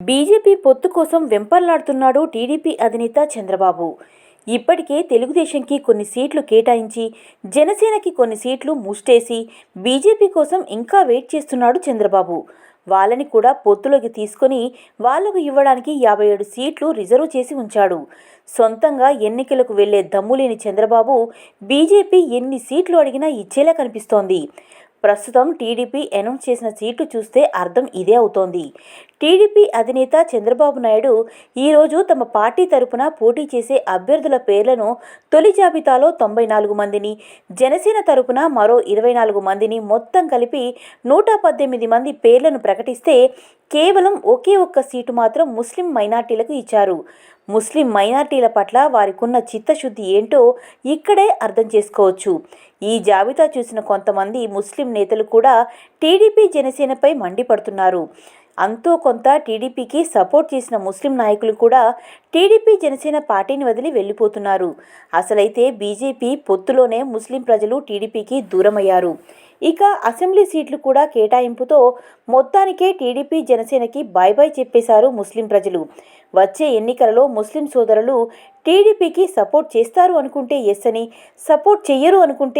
BJP పొత్తు కోసం వెంపర్లాడుతున్నాడు TDP అధినేత చంద్రబాబు. ఇప్పటికే తెలుగుదేశంకి కొన్ని సీట్లు కేటాయించి, జనసేనకి కొన్ని సీట్లు ముష్టేసి బీజేపీ కోసం ఇంకా వెయిట్ చేస్తున్నాడు చంద్రబాబు. వాళ్ళని కూడా పొత్తులోకి తీసుకొని వాళ్లకు ఇవ్వడానికి 57 సీట్లు రిజర్వ్ చేసి ఉంచాడు. సొంతంగా ఎన్నికలకు వెళ్లే దమ్ములేని చంద్రబాబు బీజేపీ ఎన్ని సీట్లు అడిగినా ఇచ్చేలా కనిపిస్తోంది. ప్రస్తుతం టీడీపీ అనౌన్స్ చేసిన సీట్లు చూస్తే అర్థం ఇదే అవుతోంది. టీడీపీ అధినేత చంద్రబాబు నాయుడు ఈరోజు తమ పార్టీ తరపున పోటీ చేసే అభ్యర్థుల పేర్లను తొలి జాబితాలో 94 మందిని, జనసేన తరపున మరో 24 మందిని మొత్తం కలిపి 118 మంది పేర్లను ప్రకటిస్తే కేవలం ఒకే ఒక్క సీటు మాత్రం ముస్లిం మైనార్టీలకు ఇచ్చారు. ముస్లిం మైనార్టీల పట్ల వారికున్న చిత్తశుద్ధి ఏంటో ఇక్కడే అర్థం చేసుకోవచ్చు. ఈ జాబితా చూసిన కొంతమంది ముస్లిం నేతలు కూడా టీడీపీ జనసేనపై మండిపడుతున్నారు. అంతో కొంత టీడీపీకి సపోర్ట్ చేసిన ముస్లిం నాయకులు కూడా టీడీపీ జనసేన పార్టీని వదిలి వెళ్ళిపోతున్నారు. అసలైతే బీజేపీ పొత్తులోనే ముస్లిం ప్రజలు టీడీపీకి దూరమయ్యారు. ఇక అసెంబ్లీ సీట్లు కూడా కేటాయింపుతో మొత్తానికే టీడీపీ జనసేనకి బై బై చెప్పేశారు ముస్లిం ప్రజలు. వచ్చే ఎన్నికలలో ముస్లిం సోదరులు టీడీపీకి సపోర్ట్ చేస్తారు అనుకుంటే ఎస్ అని, సపోర్ట్ చెయ్యరు అనుకుంటే